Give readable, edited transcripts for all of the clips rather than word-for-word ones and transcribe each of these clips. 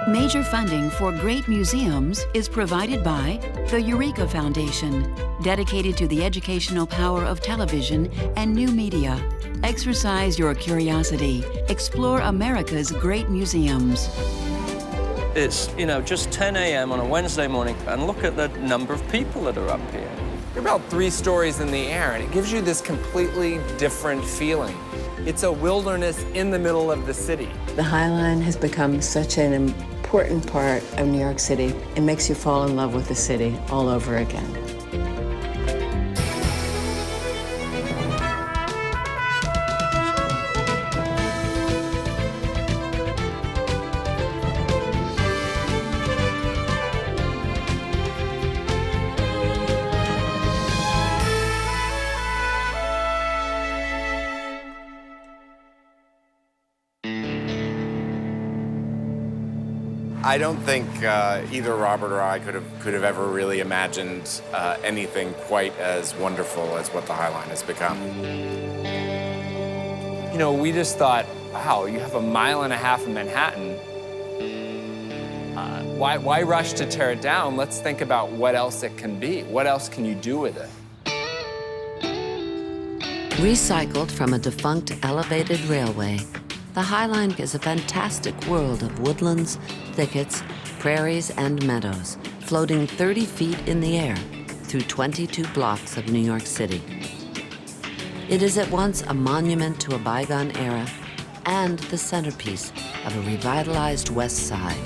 Major funding for great museums is provided by the Eureka Foundation, dedicated to the educational power of television and new media. Exercise your curiosity. Explore America's great museums. It's, just 10 a.m. on a Wednesday morning, and look at the number of people that are up here. You're about 3 stories in the air, and it gives you this completely different feeling. It's a wilderness in the middle of the city. The High Line has become such an important part of New York City. It makes you fall in love with the city all over again. I don't think either Robert or I could have ever really imagined anything quite as wonderful as what the High Line has become. We just thought, wow, you have 1.5 miles of Manhattan. Why rush to tear it down? Let's think about what else it can be. What else can you do with it? Recycled from a defunct elevated railway, the High Line is a fantastic world of woodlands, thickets, prairies, and meadows, floating 30 feet in the air through 22 blocks of New York City. It is at once a monument to a bygone era and the centerpiece of a revitalized West Side.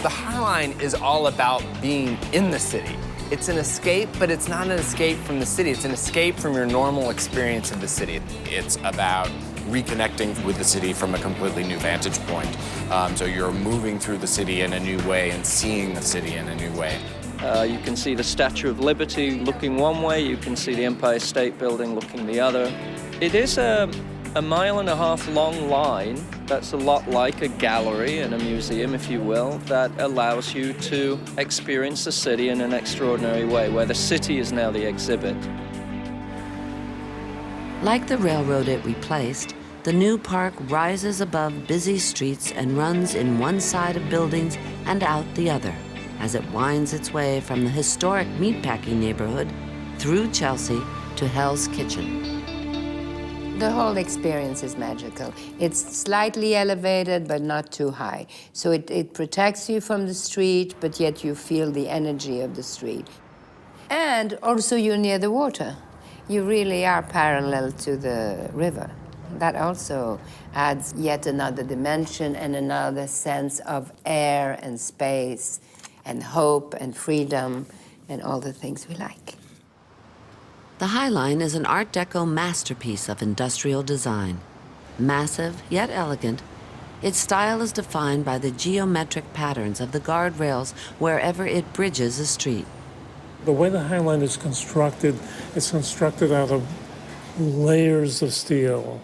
The High Line is all about being in the city. It's an escape, but it's not an escape from the city. It's an escape from your normal experience of the city. It's about reconnecting with the city from a completely new vantage point. So you're moving through the city in a new way and seeing the city in a new way. You can see the Statue of Liberty looking one way, you can see the Empire State Building looking the other. It is a 1.5 mile long line that's a lot like a gallery and a museum, if you will, that allows you to experience the city in an extraordinary way, where the city is now the exhibit. Like the railroad it replaced, the new park rises above busy streets and runs in one side of buildings and out the other as it winds its way from the historic meatpacking neighborhood through Chelsea to Hell's Kitchen. The whole experience is magical. It's slightly elevated, but not too high. So it protects you from the street, but yet you feel the energy of the street. And also you're near the water. You really are parallel to the river. That also adds yet another dimension and another sense of air and space and hope and freedom and all the things we like. The High Line is an Art Deco masterpiece of industrial design. Massive, yet elegant, its style is defined by the geometric patterns of the guardrails wherever it bridges a street. The way the High Line is constructed, it's constructed out of layers of steel.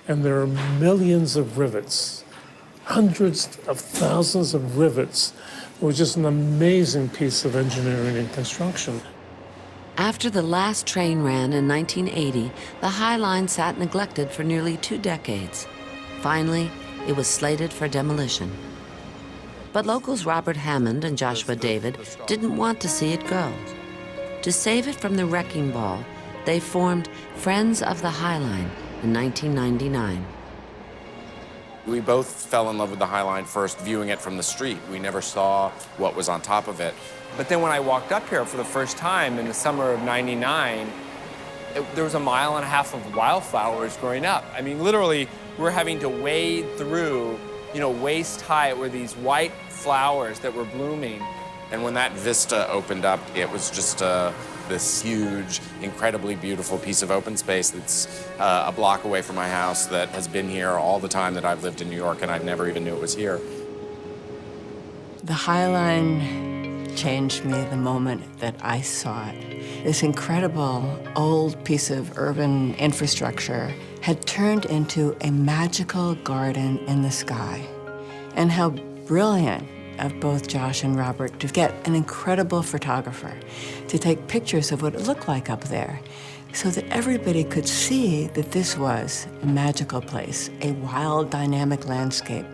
And there are millions of rivets, hundreds of thousands of rivets. It was just an amazing piece of engineering and construction. After the last train ran in 1980, the High Line sat neglected for nearly 2 decades. Finally, it was slated for demolition. But locals Robert Hammond and Joshua David didn't want to see it go. To save it from the wrecking ball, they formed Friends of the High Line in 1999. We both fell in love with the High Line first viewing it from the street. We never saw what was on top of it. But then when I walked up here for the first time in the summer of '99, there was 1.5 miles of wildflowers growing up. I mean, literally, we're having to wade through, waist high were these white flowers that were blooming. And when that vista opened up, it was just this huge, incredibly beautiful piece of open space that's a block away from my house that has been here all the time that I've lived in New York, and I never even knew it was here. The High Line changed me the moment that I saw it. This incredible old piece of urban infrastructure had turned into a magical garden in the sky. And how brilliant of both Josh and Robert to get an incredible photographer to take pictures of what it looked like up there so that everybody could see that this was a magical place, a wild, dynamic landscape.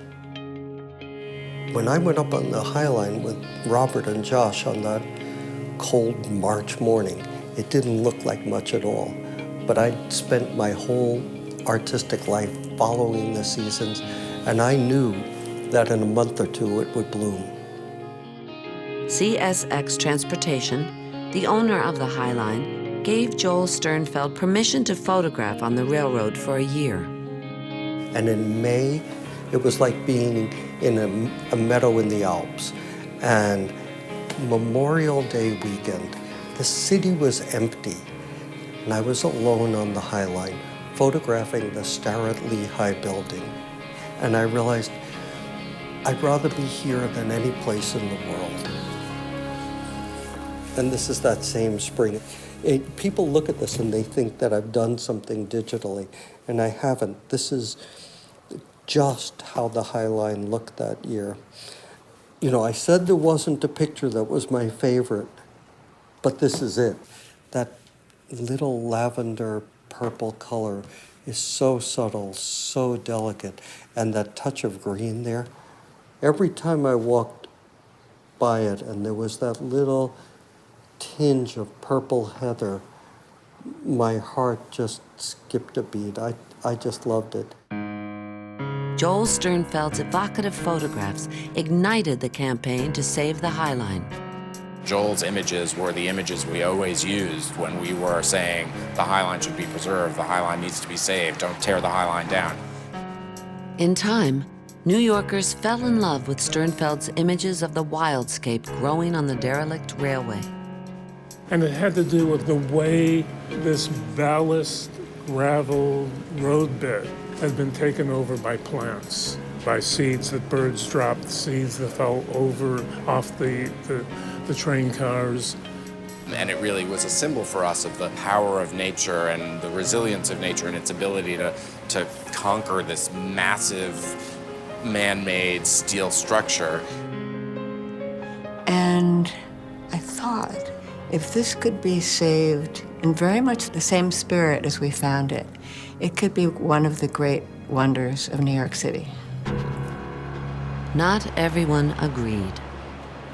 When I went up on the High Line with Robert and Josh on that cold March morning, it didn't look like much at all. But I'd spent my whole artistic life following the seasons, and I knew that in a month or two it would bloom. CSX Transportation, the owner of the High Line, gave Joel Sternfeld permission to photograph on the railroad for a year. And in May, it was like being in a meadow in the Alps. And Memorial Day weekend, the city was empty. And I was alone on the High Line, photographing the Starrett Lehigh building. And I realized I'd rather be here than any place in the world. And this is that same spring. People look at this and they think that I've done something digitally, and I haven't. This is just how the High Line looked that year. You know, I said there wasn't a picture that was my favorite, but this is it. That little lavender purple color is so subtle, so delicate, and that touch of green there. Every time I walked by it and there was that little tinge of purple heather, my heart just skipped a beat. I just loved it. Joel Sternfeld's evocative photographs ignited the campaign to save the High Line. Joel's images were the images we always used when we were saying the High Line should be preserved, the High Line needs to be saved, don't tear the High Line down. In time, New Yorkers fell in love with Sternfeld's images of the wildscape growing on the derelict railway. And it had to do with the way this ballast gravel roadbed had been taken over by plants, by seeds that birds dropped, seeds that fell over off the train cars. And it really was a symbol for us of the power of nature and the resilience of nature and its ability to conquer this massive man-made steel structure. And I thought, if this could be saved in very much the same spirit as we found it, it could be one of the great wonders of New York City. Not everyone agreed.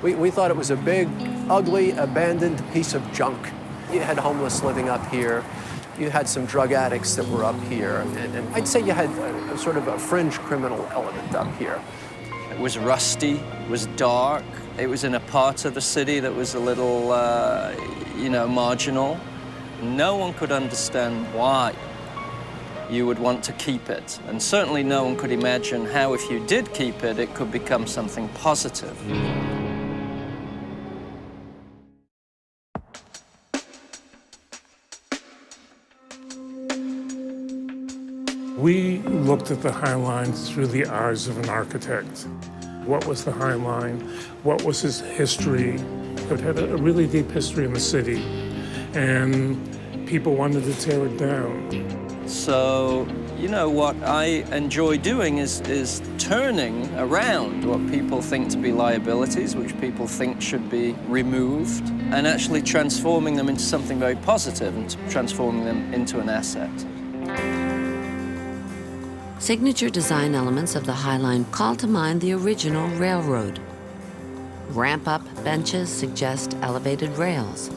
We thought it was a big, ugly, abandoned piece of junk. You had homeless living up here. You had some drug addicts that were up here. And I'd say you had a sort of a fringe criminal element up here. It was rusty, it was dark. It was in a part of the city that was a little, marginal. No one could understand why you would want to keep it. And certainly no one could imagine how, if you did keep it, it could become something positive. We looked at the High Line through the eyes of an architect. What was the High Line? What was its history? It had a really deep history in the city, and people wanted to tear it down. So, what I enjoy doing is turning around what people think to be liabilities, which people think should be removed, and actually transforming them into something very positive and transforming them into an asset. Signature design elements of the High Line call to mind the original railroad. Ramp-up benches suggest elevated rails.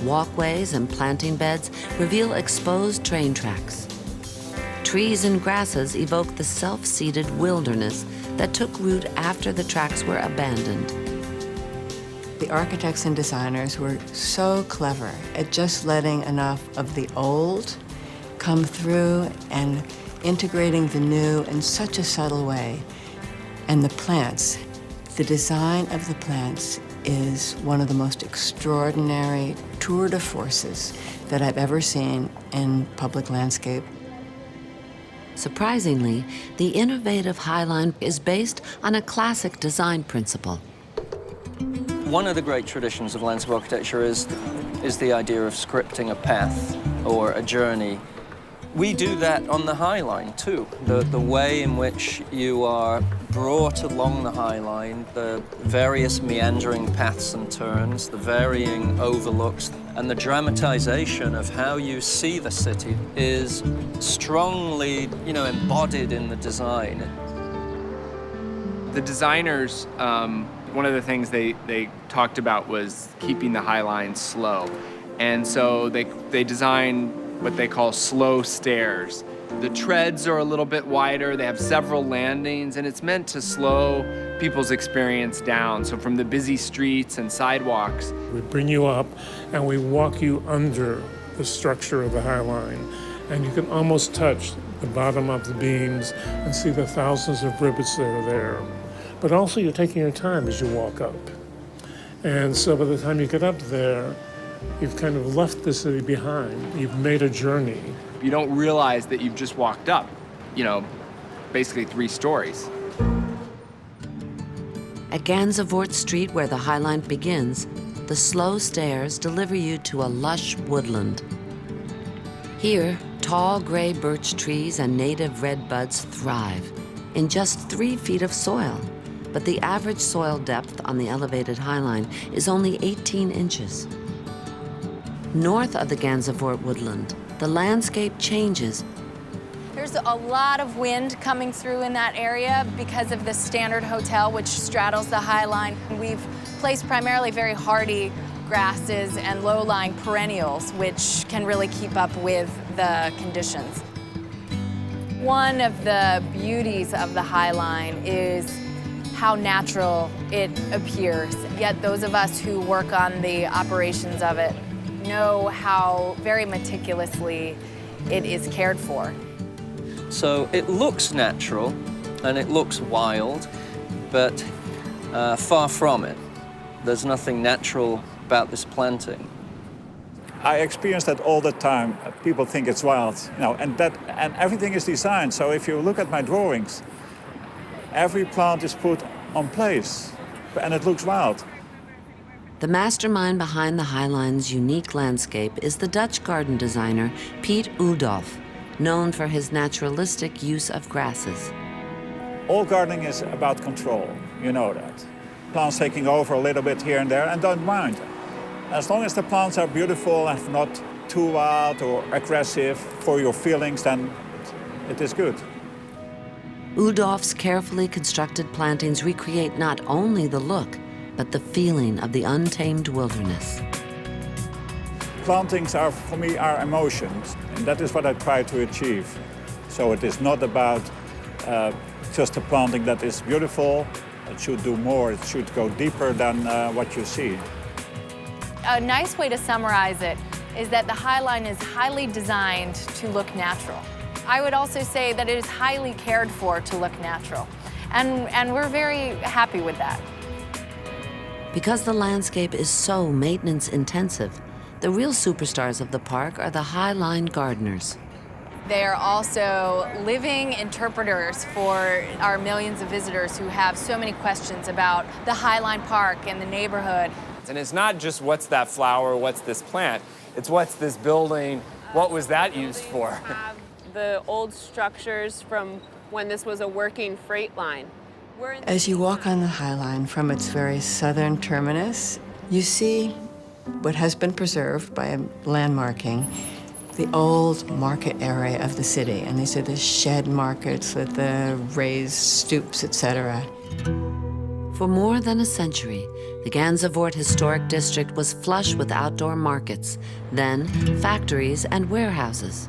Walkways and planting beds reveal exposed train tracks. Trees and grasses evoke the self-seeded wilderness that took root after the tracks were abandoned. The architects and designers were so clever at just letting enough of the old come through and integrating the new in such a subtle way. And the plants, the design of the plants is one of the most extraordinary tour de forces that I've ever seen in public landscape. Surprisingly, the innovative High Line is based on a classic design principle. One of the great traditions of landscape architecture is the idea of scripting a path or a journey. We do that on the High Line, too. The way in which you are brought along the High Line, the various meandering paths and turns, the varying overlooks, and the dramatization of how you see the city is strongly, embodied in the design. The designers, one of the things they talked about was keeping the High Line slow. And so they designed what they call slow stairs. The treads are a little bit wider, they have several landings, and it's meant to slow people's experience down. So from the busy streets and sidewalks. We bring you up and we walk you under the structure of the High Line. And you can almost touch the bottom of the beams and see the thousands of rivets that are there. But also you're taking your time as you walk up. And so by the time you get up there, you've kind of left the city behind. You've made a journey. You don't realize that you've just walked up, basically 3 stories. At Gansevoort Street, where the High Line begins, the slow stairs deliver you to a lush woodland. Here, tall gray birch trees and native red buds thrive in just 3 feet of soil. But the average soil depth on the elevated High Line is only 18 inches. North of the Gansevoort woodland, the landscape changes. There's a lot of wind coming through in that area because of the Standard Hotel, which straddles the High Line. We've placed primarily very hardy grasses and low-lying perennials, which can really keep up with the conditions. One of the beauties of the High Line is how natural it appears. Yet those of us who work on the operations of it know how very meticulously it is cared for. So it looks natural and it looks wild, but far from it. There's nothing natural about this planting. I experience that all the time. People think it's wild, and everything is designed. So if you look at my drawings, every plant is put on place, and it looks wild. The mastermind behind the High Line's unique landscape is the Dutch garden designer Piet Oudolf, known for his naturalistic use of grasses. All gardening is about control, you know that. Plants taking over a little bit here and there, and don't mind. As long as the plants are beautiful and not too wild or aggressive for your feelings, then it is good. Oudolf's carefully constructed plantings recreate not only the look, but the feeling of the untamed wilderness. Plantings are, for me, are emotions, and that is what I try to achieve. So it is not about just a planting that is beautiful. It should do more, it should go deeper than what you see. A nice way to summarize it is that the High Line is highly designed to look natural. I would also say that it is highly cared for to look natural, and we're very happy with that. Because the landscape is so maintenance intensive, the real superstars of the park are the High Line gardeners. They are also living interpreters for our millions of visitors who have so many questions about the High Line Park and the neighborhood. And it's not just what's that flower, what's this plant, it's what's this building, what was that used for? The old structures from when this was a working freight line. As you walk on the High Line from its very southern terminus, you see what has been preserved by a landmarking, the old market area of the city. And these are the shed markets with the raised stoops, etc. For more than a century, the Gansevoort Historic District was flush with outdoor markets, then factories and warehouses.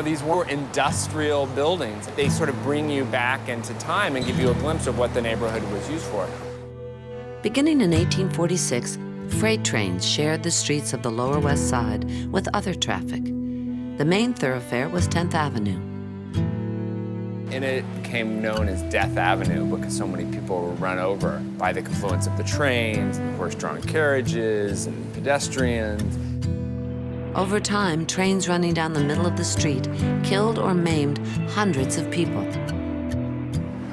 These were industrial buildings. They sort of bring you back into time and give you a glimpse of what the neighborhood was used for. Beginning in 1846, freight trains shared the streets of the Lower West Side with other traffic. The main thoroughfare was 10th Avenue. And it became known as Death Avenue because so many people were run over by the confluence of the trains, and horse-drawn carriages, and pedestrians. Over time, trains running down the middle of the street killed or maimed hundreds of people.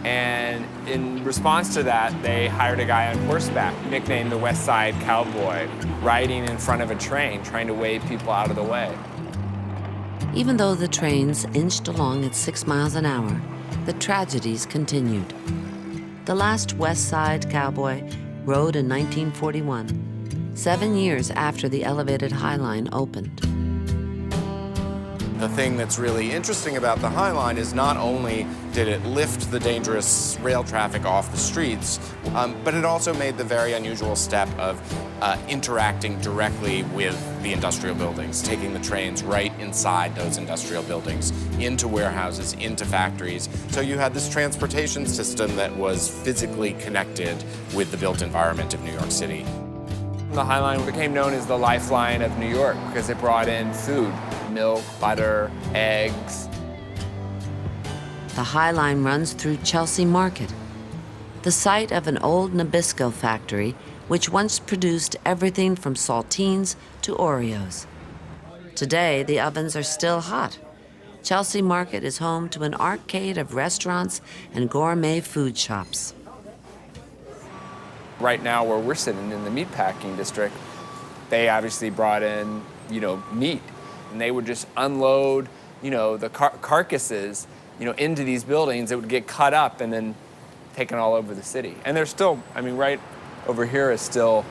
And in response to that, they hired a guy on horseback, nicknamed the West Side Cowboy, riding in front of a train, trying to wave people out of the way. Even though the trains inched along at 6 miles an hour, the tragedies continued. The last West Side Cowboy rode in 1941, 7 years after the elevated High Line opened. The thing that's really interesting about the High Line is not only did it lift the dangerous rail traffic off the streets, but it also made the very unusual step of interacting directly with the industrial buildings, taking the trains right inside those industrial buildings, into warehouses, into factories. So you had this transportation system that was physically connected with the built environment of New York City. The High Line became known as the lifeline of New York because it brought in food, milk, butter, eggs. The High Line runs through Chelsea Market, the site of an old Nabisco factory which once produced everything from saltines to Oreos. Today, the ovens are still hot. Chelsea Market is home to an arcade of restaurants and gourmet food shops. Right now, where we're sitting in the meatpacking district, they obviously brought in, meat, and they would just unload, the carcasses, into these buildings. It would get cut up and then taken all over the city. And there's still, right over here is still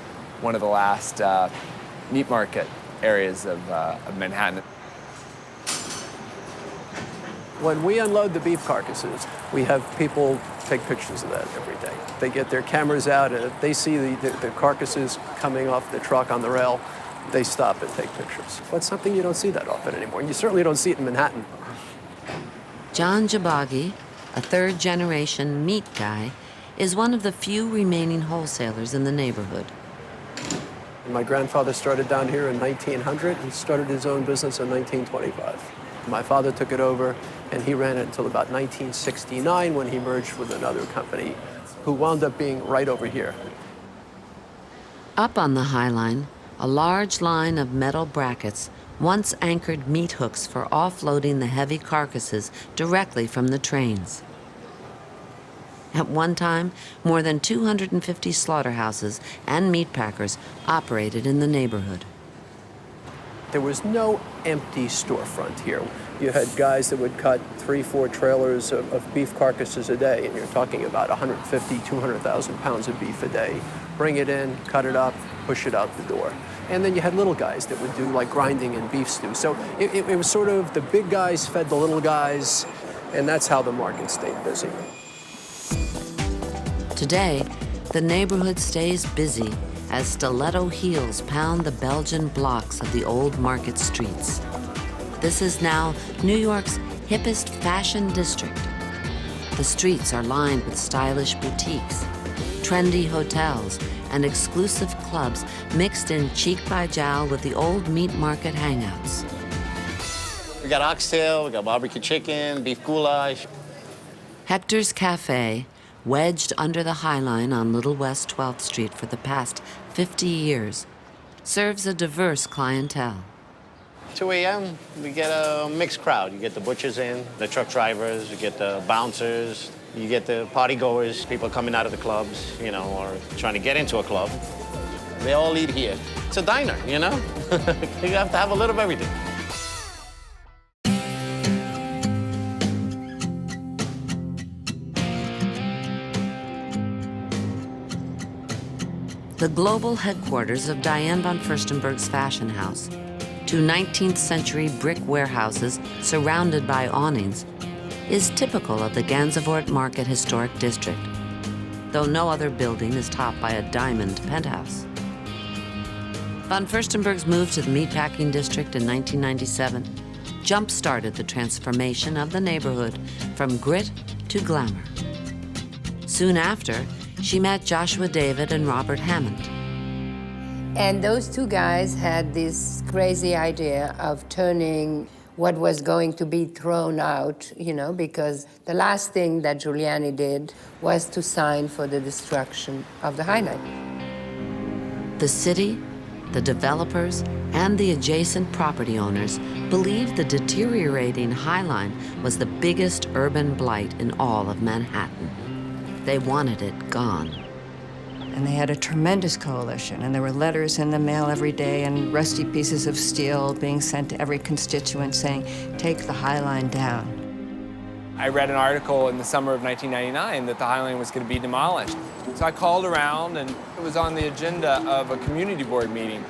one of the last meat market areas of Manhattan. When we unload the beef carcasses, we have people take pictures of that every day. They get their cameras out, and if they see the carcasses coming off the truck on the rail, they stop and take pictures. But something you don't see that often anymore, and you certainly don't see it in Manhattan. John Jabagi, a third-generation meat guy, is one of the few remaining wholesalers in the neighborhood. My grandfather started down here in 1900 and started his own business in 1925. My father took it over, and he ran it until about 1969 when he merged with another company who wound up being right over here. Up on the High Line, a large line of metal brackets once anchored meat hooks for offloading the heavy carcasses directly from the trains. At one time, more than 250 slaughterhouses and meat packers operated in the neighborhood. There was no empty storefront here. You had guys that would cut 3-4 trailers of beef carcasses a day, and you're talking about 150, 200,000 pounds of beef a day. Bring it in, cut it up, push it out the door. And then you had little guys that would do like grinding and beef stew. So it was sort of the big guys fed the little guys, and that's how the market stayed busy. Today, the neighborhood stays busy as stiletto heels pound the Belgian blocks of the old market streets. This is now New York's hippest fashion district. The streets are lined with stylish boutiques, trendy hotels, and exclusive clubs mixed in cheek by jowl with the old meat market hangouts. We got oxtail, we got barbecue chicken, beef goulash. Hector's Cafe, wedged under the High Line on Little West 12th Street for the past 50 years, serves a diverse clientele. 2 a.m., we get a mixed crowd. You get the butchers in, the truck drivers, you get the bouncers, you get the party goers, people coming out of the clubs, or trying to get into a club. They all eat here. It's a diner, You have to have a little of everything. The global headquarters of Diane von Furstenberg's fashion house, 2 19th century brick warehouses surrounded by awnings, is typical of the Gansevoort Market Historic District, though no other building is topped by a diamond penthouse. Von Furstenberg's move to the meatpacking district in 1997 jump-started the transformation of the neighborhood from grit to glamour. Soon after, she met Joshua David and Robert Hammond. And those two guys had this crazy idea of turning what was going to be thrown out, because the last thing that Giuliani did was to sign for the destruction of the High Line. The city, the developers, and the adjacent property owners believed the deteriorating High Line was the biggest urban blight in all of Manhattan. They wanted it gone. And they had a tremendous coalition, and there were letters in the mail every day and rusty pieces of steel being sent to every constituent saying, take the High Line down. I read an article in the summer of 1999 that the High Line was going to be demolished. So I called around, and it was on the agenda of a community board meeting.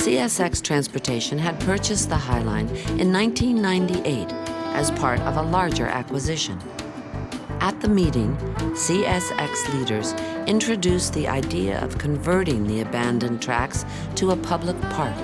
CSX Transportation had purchased the High Line in 1998 as part of a larger acquisition. At the meeting, CSX leaders introduced the idea of converting the abandoned tracks to a public park.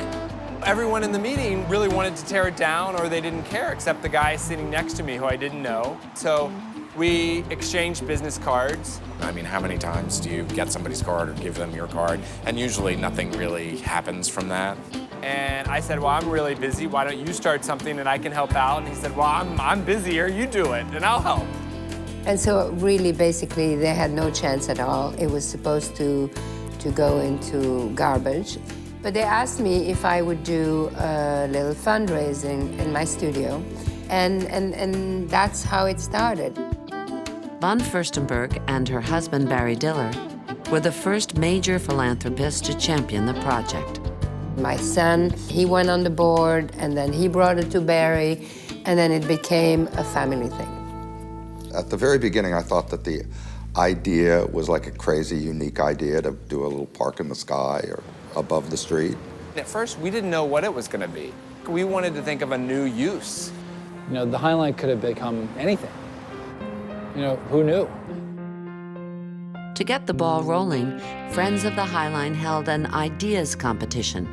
Everyone in the meeting really wanted to tear it down, or they didn't care, except the guy sitting next to me who I didn't know. So we exchanged business cards. I mean, how many times do you get somebody's card or give them your card? And usually nothing really happens from that. And I said, well, I'm really busy. Why don't you start something and I can help out? And he said, well, I'm busier. You do it, and I'll help. And so really, basically, they had no chance at all. It was supposed to go into garbage. But they asked me if I would do a little fundraising in my studio. And that's how it started. Von Furstenberg and her husband, Barry Diller, were the first major philanthropists to champion the project. My son, he went on the board, and then he brought it to Barry, and then it became a family thing. At the very beginning, I thought that the idea was like a crazy, unique idea to do a little park in the sky or above the street. At first, we didn't know what it was going to be. We wanted to think of a new use. You know, the High Line could have become anything. You know, who knew? To get the ball rolling, Friends of the High Line held an ideas competition.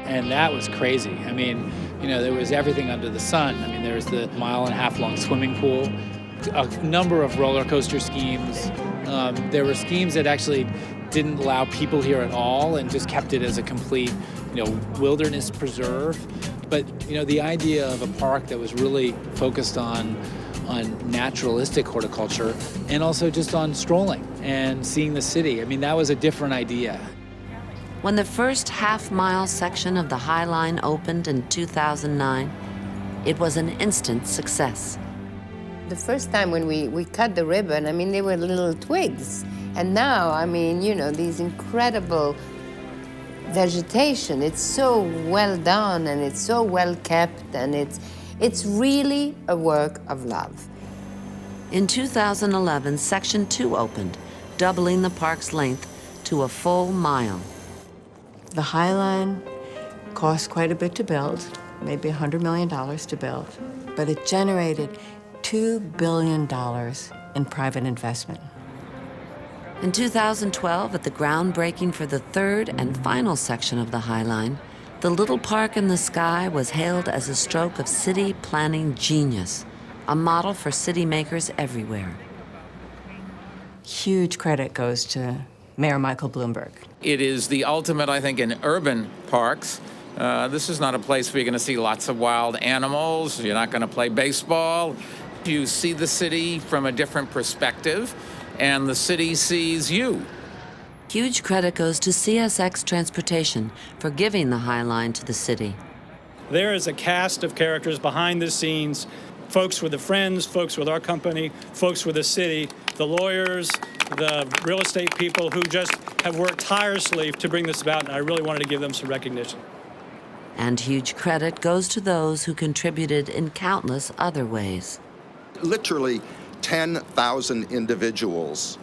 And that was crazy. I mean, you know, there was everything under the sun. I mean, there was the 1.5 mile long swimming pool, a number of roller coaster schemes. There were schemes that actually didn't allow people here at all and just kept it as a complete, you know, wilderness preserve. But, you know, the idea of a park that was really focused on naturalistic horticulture and also just on strolling and seeing the city. I mean, that was a different idea. When the first half-mile section of the High Line opened in 2009, it was an instant success. The first time when we cut the ribbon, I mean, they were little twigs. And now, I mean, you know, these incredible vegetation. It's so well done, and it's so well kept, and it's really a work of love. In 2011, Section 2 opened, doubling the park's length to a full mile. The High Line cost quite a bit to build, maybe $100 million to build, but it generated $2 billion in private investment. In 2012, at the groundbreaking for the third and final section of the High Line, the little park in the sky was hailed as a stroke of city planning genius, a model for city makers everywhere. Huge credit goes to Mayor Michael Bloomberg. It is the ultimate, I think, in urban parks. This is not a place where you're going to see lots of wild animals. You're not going to play baseball. You see the city from a different perspective, and the city sees you. Huge credit goes to CSX Transportation for giving the High Line to the city. There is a cast of characters behind the scenes, folks with the Friends, folks with our company, folks with the city, the lawyers, the real estate people who just have worked tirelessly to bring this about, and I really wanted to give them some recognition. And huge credit goes to those who contributed in countless other ways. Literally 10,000 individuals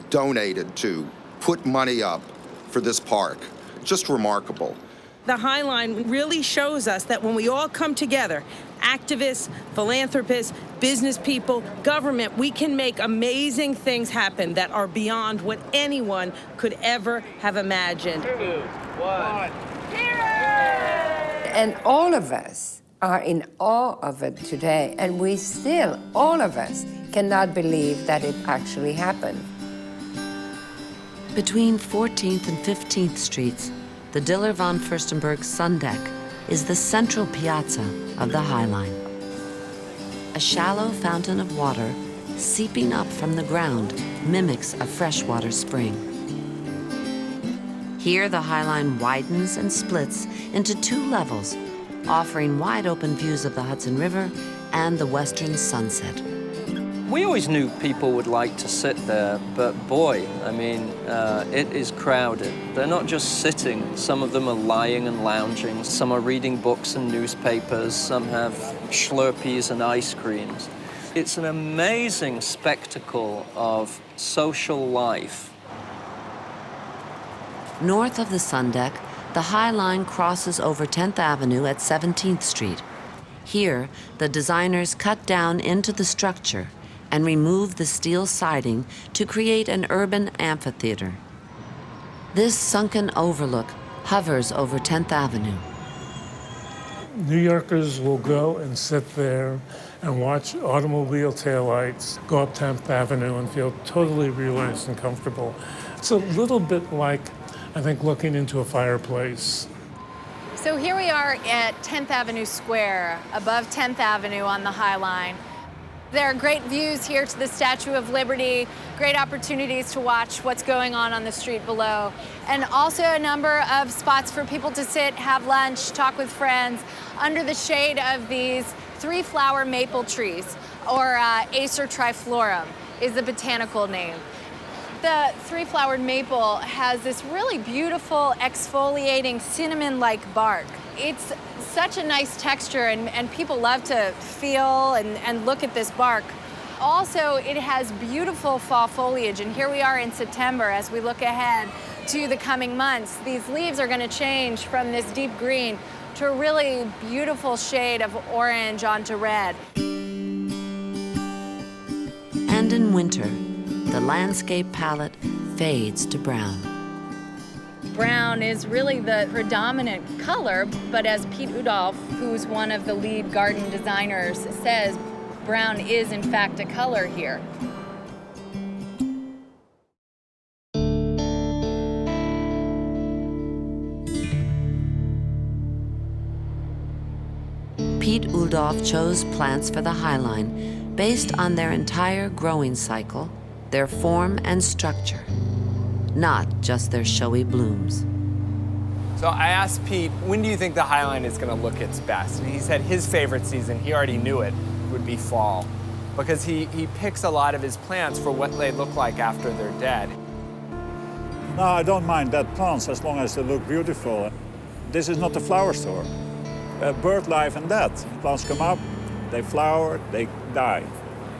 donated to, put money up for this park. Just remarkable. The High Line really shows us that when we all come together, activists, philanthropists, business people, government, we can make amazing things happen that are beyond what anyone could ever have imagined. 2, 1. And all of us are in awe of it today, and we still, all of us, cannot believe that it actually happened. Between 14th and 15th Streets, the Diller von Furstenberg Sun Deck is the central piazza of the High Line. A shallow fountain of water seeping up from the ground mimics a freshwater spring. Here, the High Line widens and splits into 2 levels, offering wide-open views of the Hudson River and the western sunset. We always knew people would like to sit there, but boy, I mean, it is crowded. They're not just sitting. Some of them are lying and lounging. Some are reading books and newspapers. Some have Slurpees and ice creams. It's an amazing spectacle of social life. North of the Sun Deck, the High Line crosses over 10th Avenue at 17th Street. Here, the designers cut down into the structure and remove the steel siding to create an urban amphitheater. This sunken overlook hovers over 10th Avenue. New Yorkers will go and sit there and watch automobile taillights go up 10th Avenue and feel totally relaxed and comfortable. It's a little bit like, I think, looking into a fireplace. So here we are at 10th Avenue Square, above 10th Avenue on the High Line. There are great views here to the Statue of Liberty, great opportunities to watch what's going on the street below, and also a number of spots for people to sit, have lunch, talk with friends, under the shade of these 3-flower maple trees, or Acer triflorum is the botanical name. The 3-flowered maple has this really beautiful exfoliating cinnamon-like bark. It's such a nice texture, and people love to feel and look at this bark. Also, it has beautiful fall foliage, and here we are in September as we look ahead to the coming months. These leaves are going to change from this deep green to a really beautiful shade of orange onto red. And in winter, the landscape palette fades to brown. Brown is really the predominant color, but as Pete Udolph, who's one of the lead garden designers, says, brown is in fact a color here. Pete Udolph chose plants for the High Line based on their entire growing cycle, their form and structure, not just their showy blooms. So I asked Pete, when do you think the High Line is going to look its best? And he said his favorite season, he already knew it, would be fall, because he picks a lot of his plants for what they look like after they're dead. No, I don't mind dead plants as long as they look beautiful. This is not a flower store. Bird life and death. Plants come up, they flower, they die.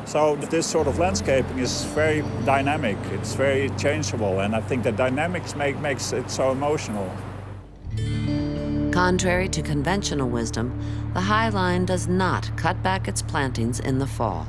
So this sort of landscaping is very dynamic. It's very changeable, and I think the dynamics makes it so emotional. Contrary to conventional wisdom, the High Line does not cut back its plantings in the fall.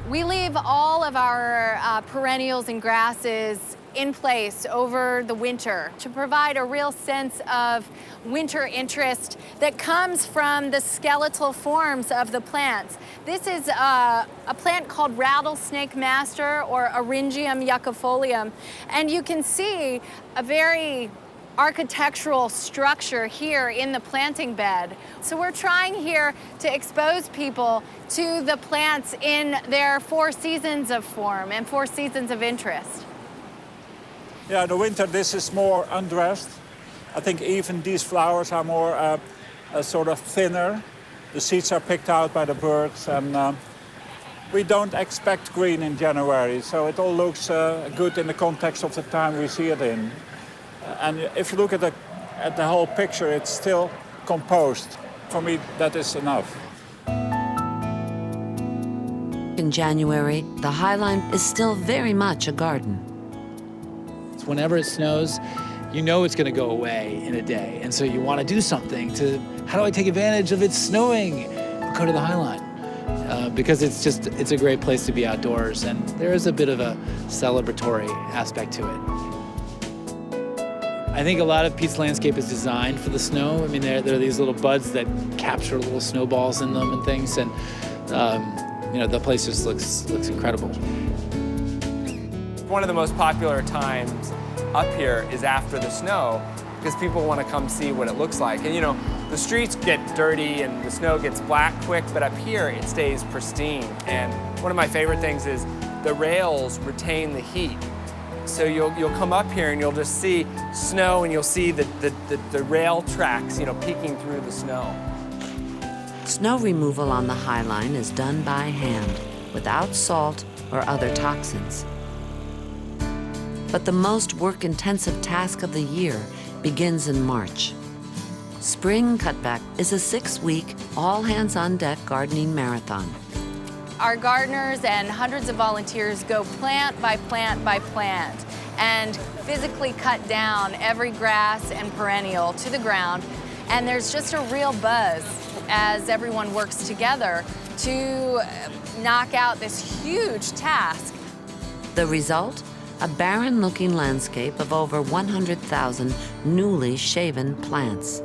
We leave all of our perennials and grasses in place over the winter to provide a real sense of winter interest that comes from the skeletal forms of the plants. This is a plant called rattlesnake master, or Eryngium yuccifolium, and you can see a very architectural structure here in the planting bed. So we're trying here to expose people to the plants in their 4 seasons of form and 4 seasons of interest. Yeah, in the winter this is more undressed. I think even these flowers are more sort of thinner. The seeds are picked out by the birds, and we don't expect green in January, so it all looks good in the context of the time we see it in. And if you look at the whole picture, it's still composed. For me, that is enough. In January, the High Line is still very much a garden. Whenever it snows, you know it's going to go away in a day. And so you want to do something to, how do I take advantage of it snowing? Go to the High Line. Because it's a great place to be outdoors, and there is a bit of a celebratory aspect to it. I think a lot of Pete's landscape is designed for the snow. I mean, there are these little buds that capture little snowballs in them and things, and you know, the place just looks incredible. One of the most popular times up here is after the snow, because people want to come see what it looks like. And you know, the streets get dirty and the snow gets black quick, but up here it stays pristine. And one of my favorite things is the rails retain the heat. So you'll come up here and you'll just see snow, and you'll see the rail tracks, you know, peeking through the snow. Snow removal on the High Line is done by hand, without salt or other toxins. But the most work-intensive task of the year begins in March. Spring Cutback is a 6-week, all-hands-on-deck gardening marathon. Our gardeners and hundreds of volunteers go plant by plant by plant. and physically cut down every grass and perennial to the ground. And there's just a real buzz as everyone works together to knock out this huge task. The result? A barren-looking landscape of over 100,000 newly shaven plants.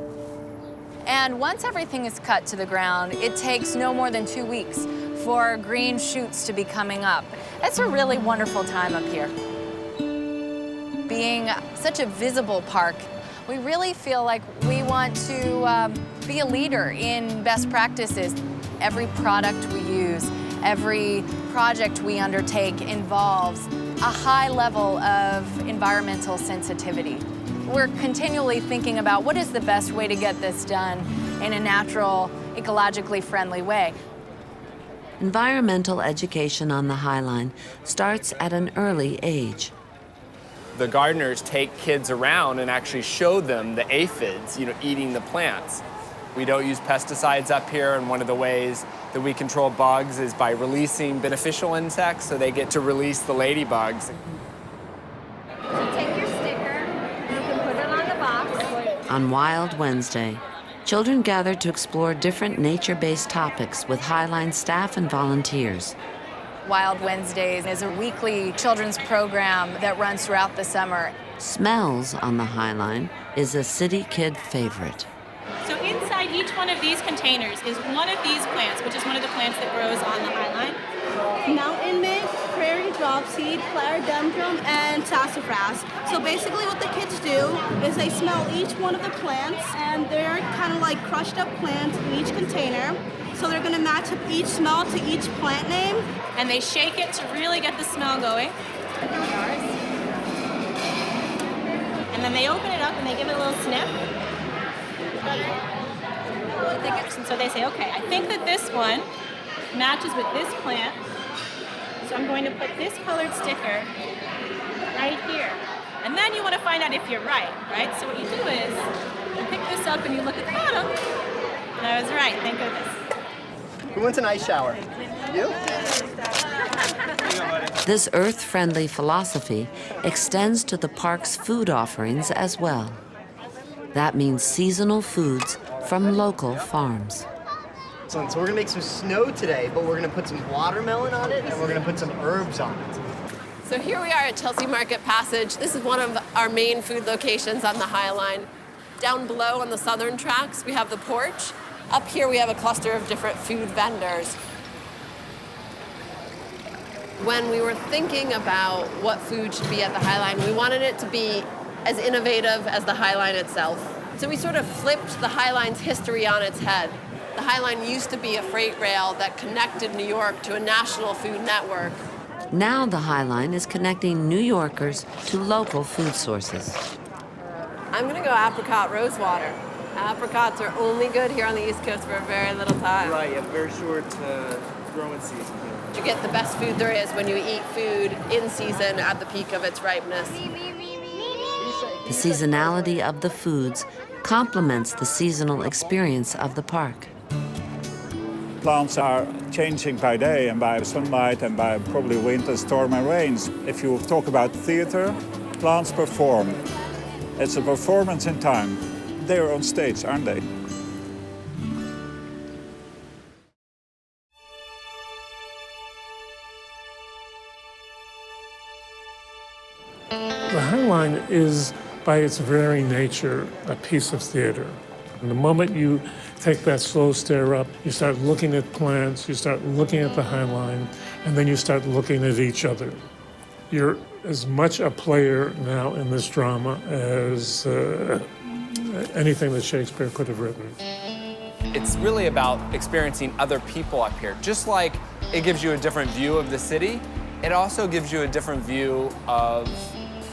And once everything is cut to the ground, it takes no more than 2 weeks for green shoots to be coming up. It's a really wonderful time up here. Being such a visible park, we really feel like we want to be a leader in best practices. Every product we use, every project we undertake involves a high level of environmental sensitivity. We're continually thinking about what is the best way to get this done in a natural, ecologically friendly way. Environmental education on the Highline starts at an early age. The gardeners take kids around and actually show them the aphids, eating the plants. We don't use pesticides up here, and one of the ways that we control bugs is by releasing beneficial insects, so they get to release the ladybugs. So take your sticker, you can put it on the box. On Wild Wednesday, children gather to explore different nature-based topics with Highline staff and volunteers. Wild Wednesdays is a weekly children's program that runs throughout the summer. Smells on the Highline is a city kid favorite. So inside each one of these containers is one of these plants, which is one of the plants that grows on the Highline. Mountain mint, prairie dropseed, clerodendron, and sassafras. So basically what the kids do is they smell each one of the plants, and they're kind of like crushed up plants in each container. So they're going to match up each smell to each plant name. And they shake it to really get the smell going. And then they open it up and they give it a little sniff. And so they say, okay, I think that this one matches with this plant. So I'm going to put this colored sticker right here. And then you want to find out if you're right? So what you do is you pick this up and you look at the bottom. And I was right, thank goodness. Who wants an ice shower? You? This earth-friendly philosophy extends to the park's food offerings as well. That means seasonal foods from local farms. So we're gonna make some snow today, but we're gonna put some watermelon on it, and we're gonna put some herbs on it. So here we are at Chelsea Market Passage. This is one of our main food locations on the Highline. Down below on the southern tracks, we have the porch. Up here, we have a cluster of different food vendors. When we were thinking about what food should be at the Highline, we wanted it to be as innovative as the Highline itself. So we sort of flipped the Highline's history on its head. The Highline used to be a freight rail that connected New York to a national food network. Now the Highline is connecting New Yorkers to local food sources. I'm gonna go apricot rosewater. Apricots are only good here on the East Coast for a very little time. Right, yeah, very short growing season here. You get the best food there is when you eat food in season at the peak of its ripeness. The seasonality of the foods complements the seasonal experience of the park. Plants are changing by day and by sunlight and by probably winter, storm and rains. If you talk about theater, plants perform. It's a performance in time. They're on stage, aren't they? The Highline is, by its very nature, a piece of theater. And the moment you take that slow stare up, you start looking at plants, you start looking at the Highline, and then you start looking at each other. You're as much a player now in this drama as anything that Shakespeare could have written. It's really about experiencing other people up here. Just like it gives you a different view of the city, it also gives you a different view of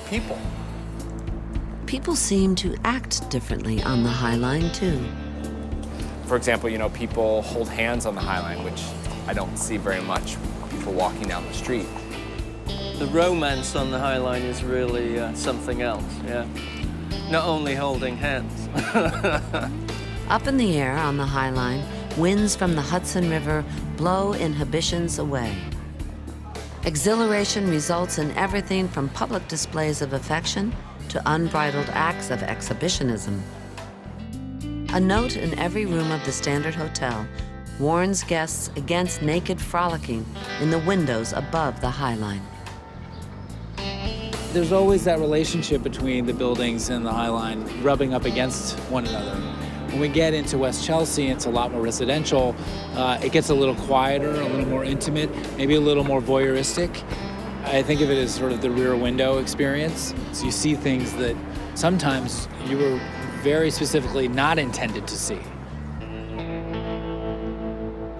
people. People seem to act differently on the Highline, too. For example, people hold hands on the Highline, which I don't see very much, people walking down the street. The romance on the Highline is really something else, yeah. Not only holding hands. Up in the air on the Highline, winds from the Hudson River blow inhibitions away. Exhilaration results in everything from public displays of affection to unbridled acts of exhibitionism. A note in every room of the Standard Hotel warns guests against naked frolicking in the windows above the High Line. There's always that relationship between the buildings and the High Line rubbing up against one another. When we get into West Chelsea, it's a lot more residential. It gets a little quieter, a little more intimate, maybe a little more voyeuristic. I think of it as sort of the rear window experience. So you see things that sometimes you were very specifically not intended to see.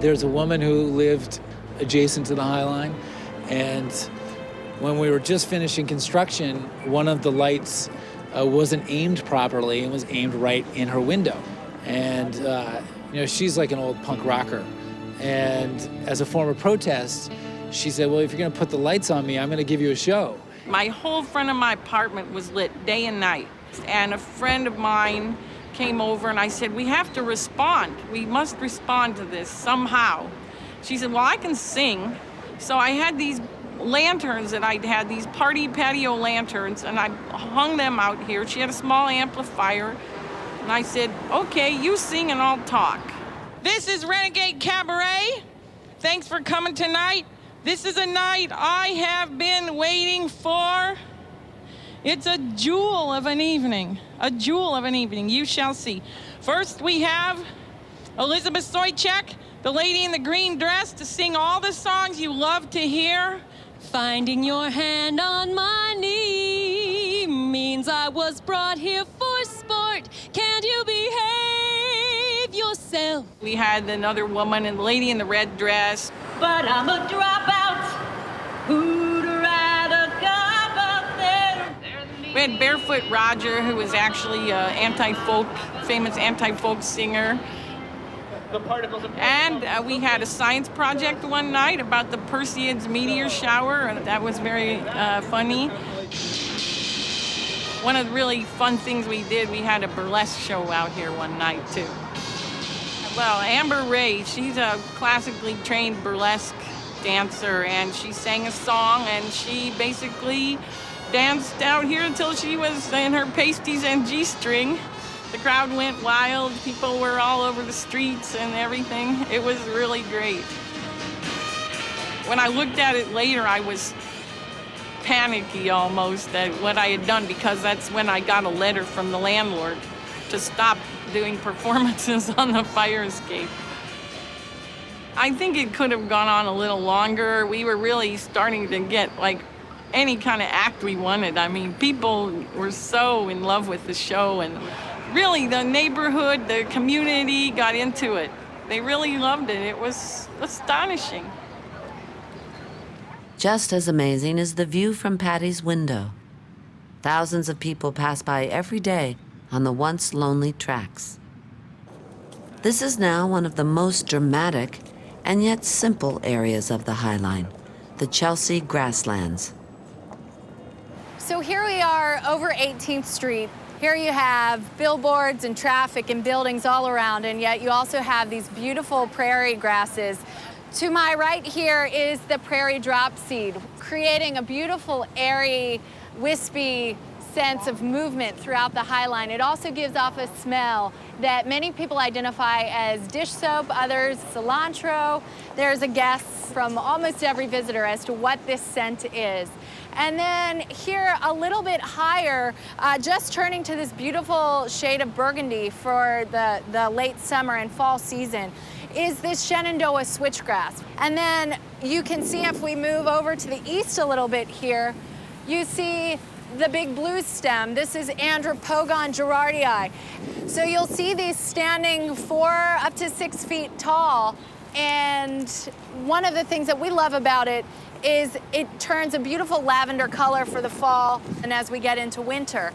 There's a woman who lived adjacent to the High Line, and when we were just finishing construction, one of the lights wasn't aimed properly and was aimed right in her window. And you know, she's like an old punk rocker. And as a form of protest, she said, well, if you're gonna put the lights on me, I'm gonna give you a show. My whole front of my apartment was lit day and night. And a friend of mine came over and I said, we have to respond. We must respond to this somehow. She said, well, I can sing. So I had these lanterns that I'd had, these party patio lanterns, and I hung them out here. She had a small amplifier. And I said, okay, you sing and I'll talk. This is Renegade Cabaret. Thanks for coming tonight. This is a night I have been waiting for. It's a jewel of an evening, you shall see. First, we have Elizabeth Soychek, the lady in the green dress, to sing all the songs you love to hear. Finding your hand on my knee means I was brought here for sport. Can't you behave yourself? We had another woman, and the lady in the red dress. But I'm a dropout. Who'd rather go out there? We had Barefoot Roger, who was actually an famous anti-folk singer. And we had a science project one night about the Perseids meteor shower, and that was very funny. One of the really fun things we did, we had a burlesque show out here one night, too. Well, Amber Ray, she's a classically trained burlesque dancer, and she sang a song, and she basically danced out here until she was in her pasties and G-string. The crowd went wild. People were all over the streets and everything. It was really great. When I looked at it later, I was panicky almost at what I had done, because that's when I got a letter from the landlord to stop doing performances on the fire escape. I think it could have gone on a little longer. We were really starting to get like any kind of act we wanted. I mean, people were so in love with the show, and really the neighborhood, the community got into it. They really loved it. It was astonishing. Just as amazing is the view from Patty's window. Thousands of people pass by every day on the once lonely tracks. This is now one of the most dramatic and yet simple areas of the High Line, the Chelsea grasslands. So here we are over 18th Street. Here you have billboards and traffic and buildings all around, and yet you also have these beautiful prairie grasses. To my right here is the prairie dropseed, creating a beautiful, airy, wispy sense of movement throughout the High Line. It also gives off a smell that many people identify as dish soap, others cilantro. There's a guess from almost every visitor as to what this scent is. And then here a little bit higher, just turning to this beautiful shade of burgundy for the late summer and fall season, is this Shenandoah switchgrass. And then you can see, if we move over to the east a little bit here, you see the big blue stem. This is Andropogon gerardii. So you'll see these standing 4 up to 6 feet tall. And one of the things that we love about it is it turns a beautiful lavender color for the fall and as we get into winter.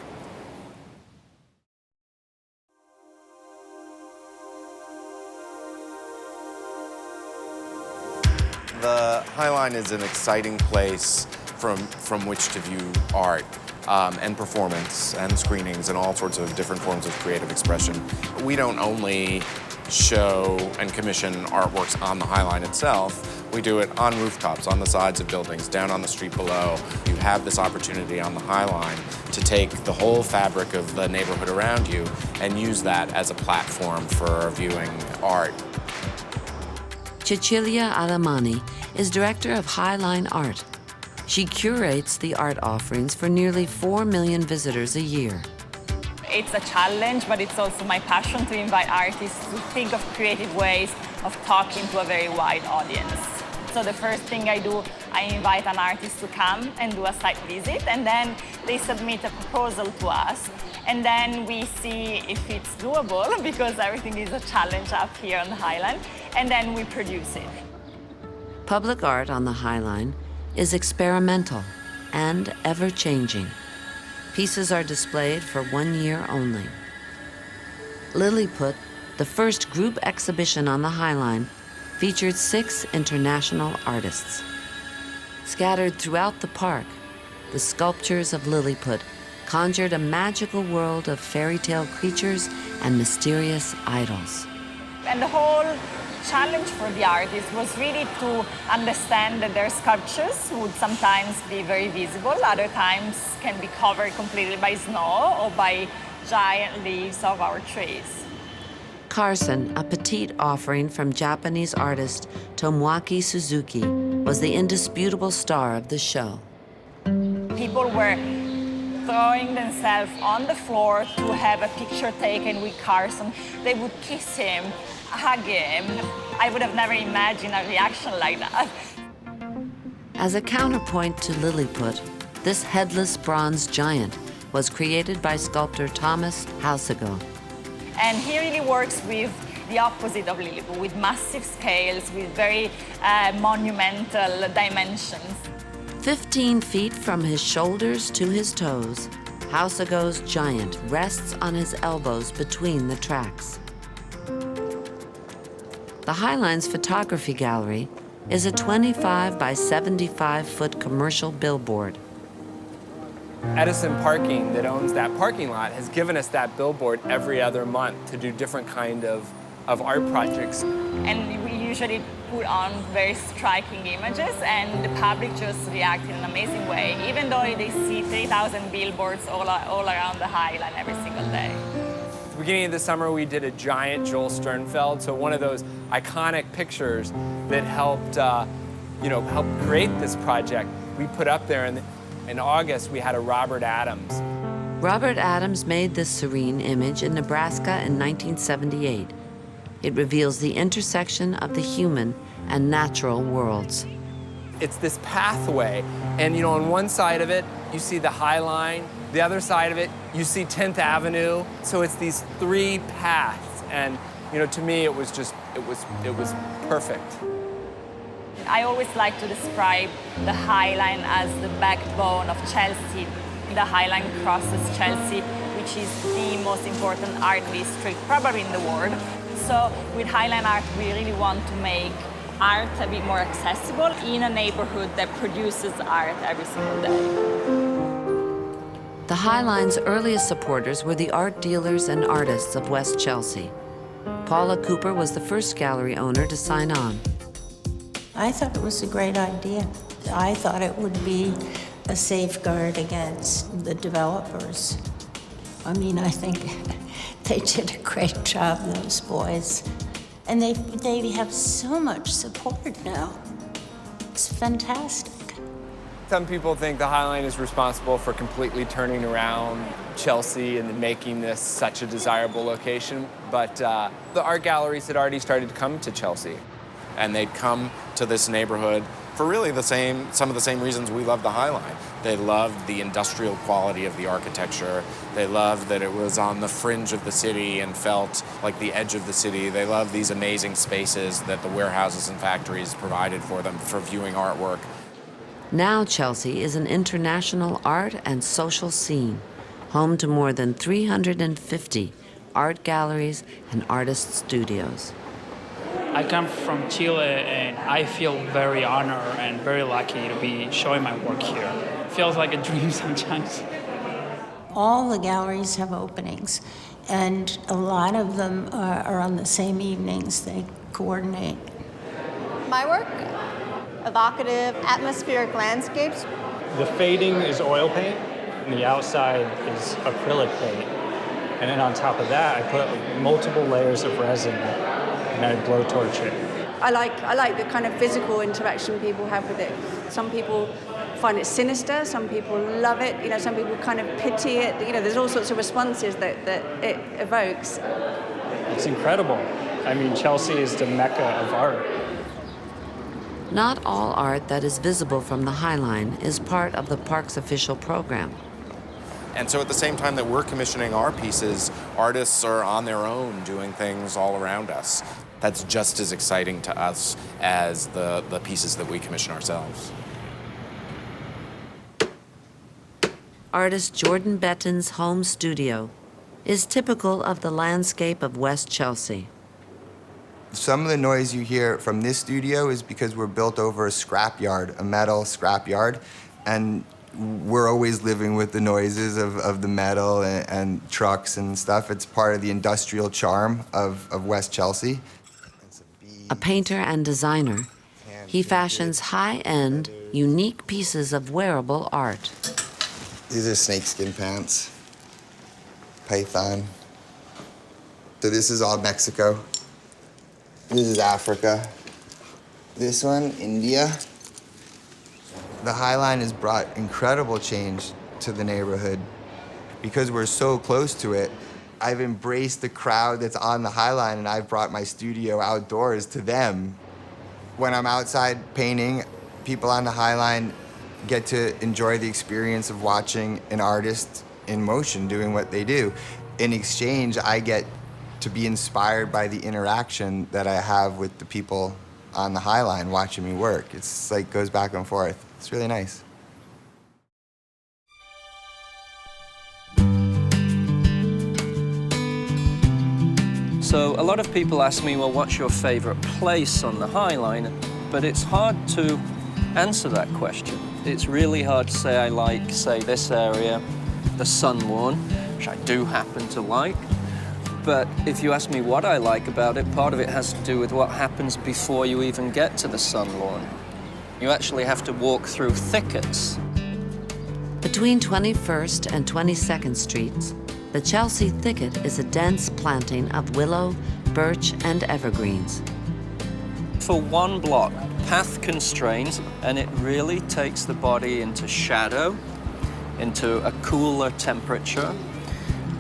The High Line is an exciting place from which to view art and performance and screenings and all sorts of different forms of creative expression. We don't only show and commission artworks on the High Line itself, We do it on rooftops, on the sides of buildings, down on the street below. You have this opportunity on the High Line to take the whole fabric of the neighborhood around you and use that as a platform for viewing art. Cecilia Alamani is director of High Line Art. She curates the art offerings for nearly 4 million visitors a year. It's a challenge, but it's also my passion to invite artists to think of creative ways of talking to a very wide audience. So the first thing I do, I invite an artist to come and do a site visit, and then they submit a proposal to us, and then we see if it's doable, because everything is a challenge up here on the Highland, and then we produce it. Public art on the High Line is experimental and ever-changing. Pieces are displayed for 1 year only. Lilliput, the first group exhibition on the High Line, featured 6 international artists. Scattered throughout the park, the sculptures of Lilliput conjured a magical world of fairy tale creatures and mysterious idols. And the whole challenge for the artists was really to understand that their sculptures would sometimes be very visible, other times can be covered completely by snow or by giant leaves of our trees. Carson, a petite offering from Japanese artist Tomoaki Suzuki, was the indisputable star of the show. People were throwing themselves on the floor to have a picture taken with Carson. They would kiss him, hug him. I would have never imagined a reaction like that. As a counterpoint to Lilliput, this headless bronze giant was created by sculptor Thomas Halsego. And he really works with the opposite of Lilliput, with massive scales, with very monumental dimensions. 15 feet from his shoulders to his toes, Halsego's giant rests on his elbows between the tracks. The High Line's photography gallery is a 25 by 75-foot commercial billboard. Edison Parking, that owns that parking lot, has given us that billboard every other month to do different kind of art projects. And we usually put on very striking images, and the public just react in an amazing way, even though they see 3,000 billboards all around the High Line every single day. At the beginning of the summer, we did a giant Joel Sternfeld, so one of those iconic pictures that helped, help create this project. We put up there, and in August, we had a Robert Adams. Robert Adams made this serene image in Nebraska in 1978. It reveals the intersection of the human and natural worlds. It's this pathway, and on one side of it, you see the High Line. The other side of it, you see 10th Avenue. So it's these 3 paths, and to me, it was perfect. I always like to describe the High Line as the backbone of Chelsea. The High Line crosses Chelsea, which is the most important art district probably in the world. So with High Line Art, we really want to make art a bit more accessible in a neighborhood that produces art every single day. The High Line's earliest supporters were the art dealers and artists of West Chelsea. Paula Cooper was the first gallery owner to sign on. I thought it was a great idea. I thought it would be a safeguard against the developers. I mean, I think they did a great job, those boys. And they have so much support now. It's fantastic. Some people think the High Line is responsible for completely turning around Chelsea and making this such a desirable location, but the art galleries had already started to come to Chelsea. And they'd come to this neighborhood for really some of the same reasons we love the High Line. They loved the industrial quality of the architecture. They loved that it was on the fringe of the city and felt like the edge of the city. They loved these amazing spaces that the warehouses and factories provided for them for viewing artwork. Now Chelsea is an international art and social scene, home to more than 350 art galleries and artist studios. I come from Chile, and I feel very honored and very lucky to be showing my work here. It feels like a dream sometimes. All the galleries have openings, and a lot of them are on the same evenings. They coordinate. My work, evocative, atmospheric landscapes. The fading is oil paint, and the outside is acrylic paint. And then on top of that, I put multiple layers of resin, and I blowtorch it. I like the kind of physical interaction people have with it. Some people find it sinister, some people love it, some people kind of pity it. There's all sorts of responses that it evokes. It's incredible. I mean, Chelsea is the mecca of art. Not all art that is visible from the High Line is part of the park's official program. And so at the same time that we're commissioning our pieces, artists are on their own doing things all around us. That's just as exciting to us as the pieces that we commission ourselves. Artist Jordan Betton's home studio is typical of the landscape of West Chelsea. Some of the noise you hear from this studio is because we're built over a scrapyard, a metal scrapyard, and we're always living with the noises of the metal and trucks and stuff. It's part of the industrial charm of West Chelsea. A painter and designer, he fashions high-end, unique pieces of wearable art. These are snakeskin pants, python. So this is all Mexico. This is Africa. This one, India. The High Line has brought incredible change to the neighborhood. Because we're so close to it, I've embraced the crowd that's on the High Line, and I've brought my studio outdoors to them. When I'm outside painting, people on the High Line get to enjoy the experience of watching an artist in motion doing what they do. In exchange, I get to be inspired by the interaction that I have with the people on the High Line watching me work. It's like goes back and forth. It's really nice. So a lot of people ask me, well, what's your favorite place on the High Line? But it's hard to answer that question. It's really hard to say I like, say, this area, the Sun Lawn, which I do happen to like. But if you ask me what I like about it, part of it has to do with what happens before you even get to the Sun Lawn. You actually have to walk through thickets. Between 21st and 22nd Streets, the Chelsea Thicket is a dense planting of willow, birch, and evergreens. For one block, path constraints, and it really takes the body into shadow, into a cooler temperature,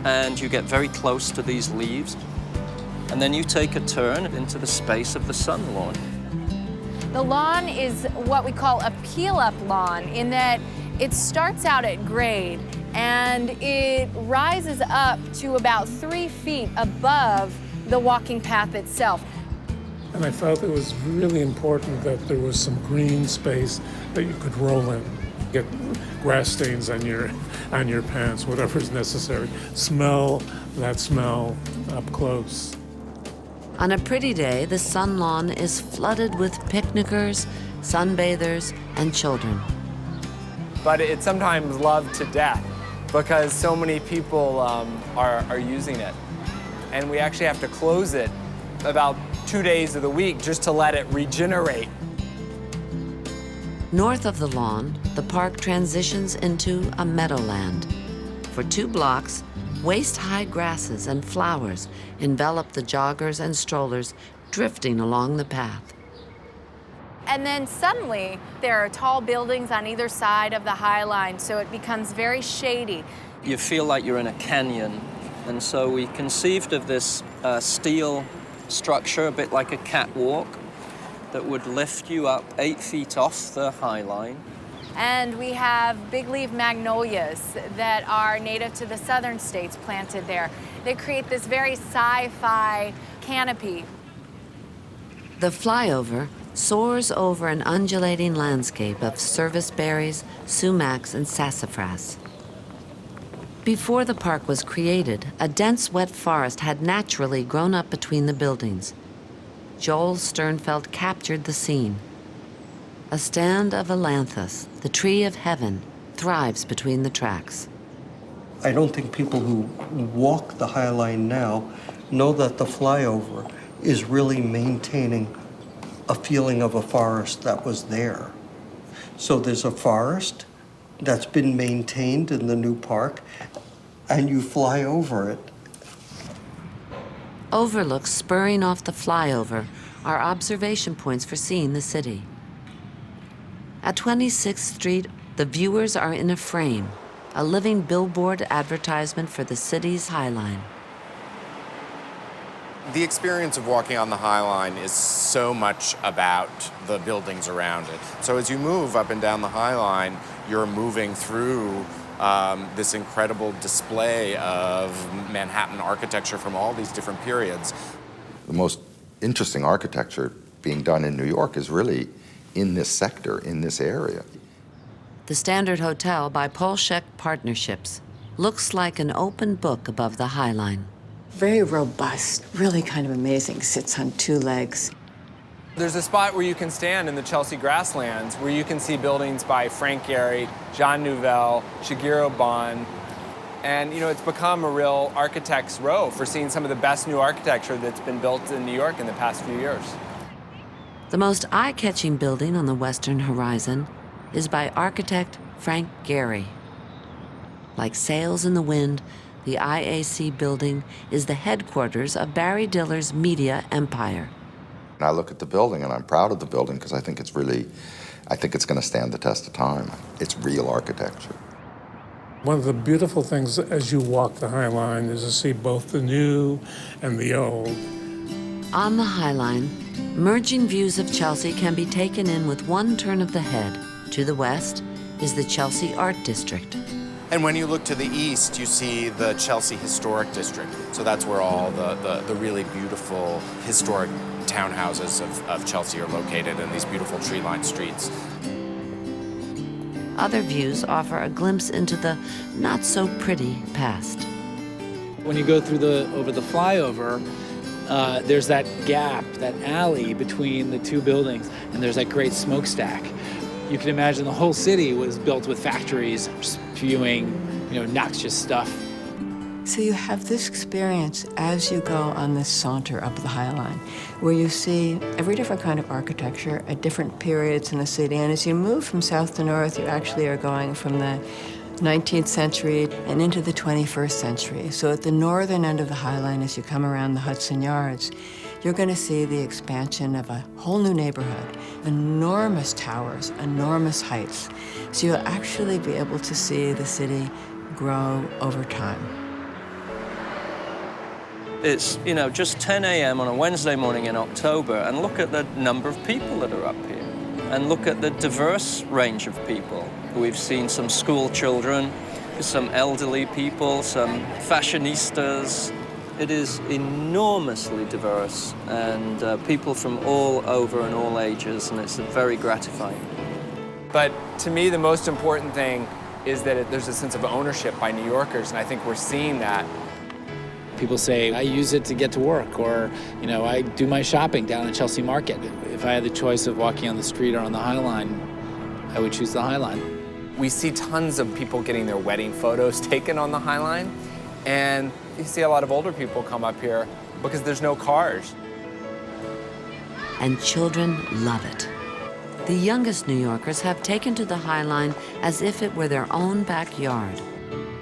and you get very close to these leaves. And then you take a turn into the space of the Sun Lawn. The lawn is what we call a peel-up lawn in that it starts out at grade and it rises up to about 3 feet above the walking path itself. And I felt it was really important that there was some green space that you could roll in, get grass stains on your pants, whatever is necessary. Smell that smell up close. On a pretty day, the Sun Lawn is flooded with picnickers, sunbathers, and children. But it's sometimes loved to death because so many people are using it. And we actually have to close it about 2 days of the week just to let it regenerate. North of the lawn, the park transitions into a meadowland. For 2 blocks, waist-high grasses and flowers envelop the joggers and strollers drifting along the path. And then suddenly, there are tall buildings on either side of the High Line, so it becomes very shady. You feel like you're in a canyon, and so we conceived of this steel structure, a bit like a catwalk, that would lift you up 8 feet off the High Line. And we have big leaf magnolias that are native to the southern states planted there. They create this very sci-fi canopy. The flyover soars over an undulating landscape of service berries, sumacs, and sassafras. Before the park was created, a dense wet forest had naturally grown up between the buildings. Joel Sternfeld captured the scene. A stand of ailanthus, the tree of heaven, thrives between the tracks. I don't think people who walk the High Line now know that the flyover is really maintaining a feeling of a forest that was there. So there's a forest that's been maintained in the new park, and you fly over it. Overlooks spurring off the flyover are observation points for seeing the city. At 26th Street, the viewers are in a frame, a living billboard advertisement for the city's High Line. The experience of walking on the High Line is so much about the buildings around it. So as you move up and down the High Line, you're moving through this incredible display of Manhattan architecture from all these different periods. The most interesting architecture being done in New York is really in this sector, in this area. The Standard Hotel by Polshek Partnerships looks like an open book above the High Line. Very robust, really kind of amazing, sits on two legs. There's a spot where you can stand in the Chelsea grasslands where you can see buildings by Frank Gehry, Jean Nouvel, Shigeru Ban. And, you know, it's become a real architect's row for seeing some of the best new architecture that's been built in New York in the past few years. The most eye-catching building on the western horizon is by architect Frank Gehry. Like sails in the wind, the IAC building is the headquarters of Barry Diller's media empire. And I look at the building and I'm proud of the building because I think it's going to stand the test of time. It's real architecture. One of the beautiful things as you walk the High Line is to see both the new and the old. On the High Line, merging views of Chelsea can be taken in with one turn of the head. To the west is the Chelsea Art District. And when you look to the east, you see the Chelsea Historic District. So that's where all the really beautiful historic townhouses of Chelsea are located in these beautiful tree-lined streets. Other views offer a glimpse into the not-so-pretty past. When you go through over the flyover, there's that gap, that alley between the two buildings, and there's that great smokestack. You can imagine the whole city was built with factories spewing, noxious stuff. So you have this experience as you go on this saunter up the High Line, where you see every different kind of architecture at different periods in the city. And as you move from south to north, you actually are going from the 19th century and into the 21st century. So at the northern end of the High Line, as you come around the Hudson Yards, you're going to see the expansion of a whole new neighborhood, enormous towers, enormous heights. So you'll actually be able to see the city grow over time. It's, just 10 a.m. on a Wednesday morning in October, and look at the number of people that are up here. And look at the diverse range of people. We've seen some school children, some elderly people, some fashionistas. It is enormously diverse, and people from all over and all ages, and it's very gratifying. But to me, the most important thing is that there's a sense of ownership by New Yorkers, and I think we're seeing that. People say, I use it to get to work, or, I do my shopping down at Chelsea Market. If I had the choice of walking on the street or on the High Line, I would choose the High Line. We see tons of people getting their wedding photos taken on the High Line, and you see a lot of older people come up here because there's no cars. And children love it. The youngest New Yorkers have taken to the High Line as if it were their own backyard.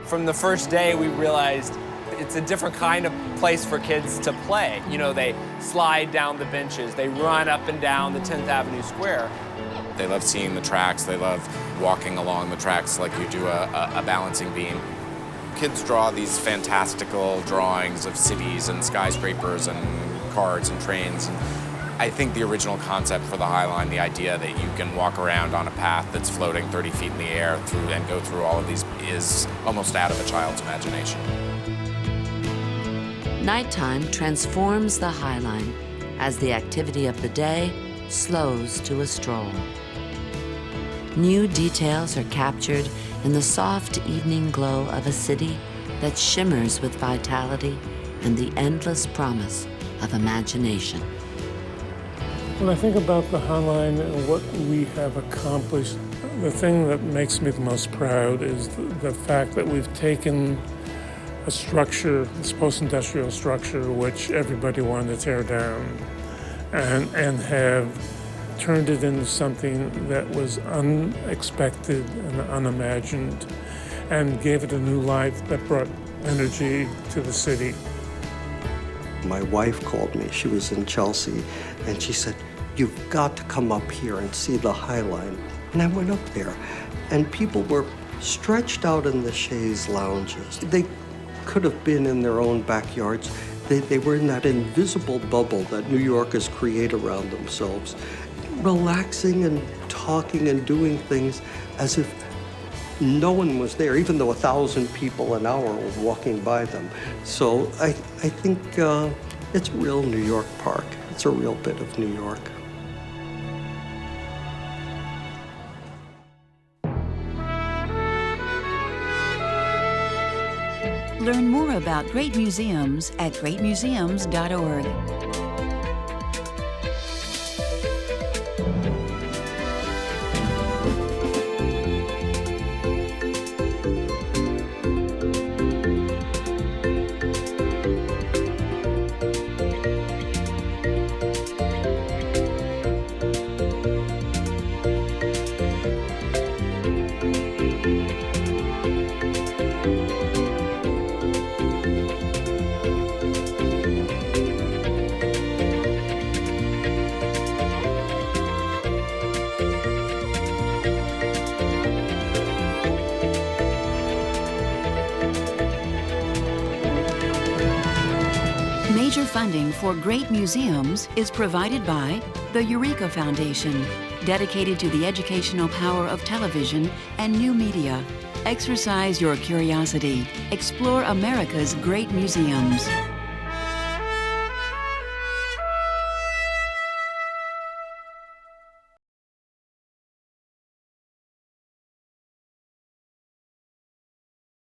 From the first day, we realized it's a different kind of place for kids to play. They slide down the benches, they run up and down the 10th Avenue Square. They love seeing the tracks, they love walking along the tracks like you do a balancing beam. Kids draw these fantastical drawings of cities and skyscrapers and cars and trains. And I think the original concept for the High Line, the idea that you can walk around on a path that's floating 30 feet in the air and go through all of these is almost out of a child's imagination. Nighttime transforms the High Line as the activity of the day slows to a stroll. New details are captured in the soft evening glow of a city that shimmers with vitality and the endless promise of imagination. When I think about the High Line and what we have accomplished, the thing that makes me the most proud is the fact that we've taken a structure, this post-industrial structure, which everybody wanted to tear down, and have turned it into something that was unexpected and unimagined, and gave it a new life that brought energy to the city. My wife called me. She was in Chelsea, and she said, "You've got to come up here and see the High Line." And I went up there, and people were stretched out in the chaise lounges. They could have been in their own backyards. They were in that invisible bubble that New Yorkers create around themselves, relaxing and talking and doing things as if no one was there, even though 1,000 people an hour were walking by them. So I think it's a real New York park. It's a real bit of New York. Learn more about great museums at greatmuseums.org. Major funding for great museums is provided by the Eureka Foundation, dedicated to the educational power of television and new media. Exercise your curiosity. Explore America's great museums.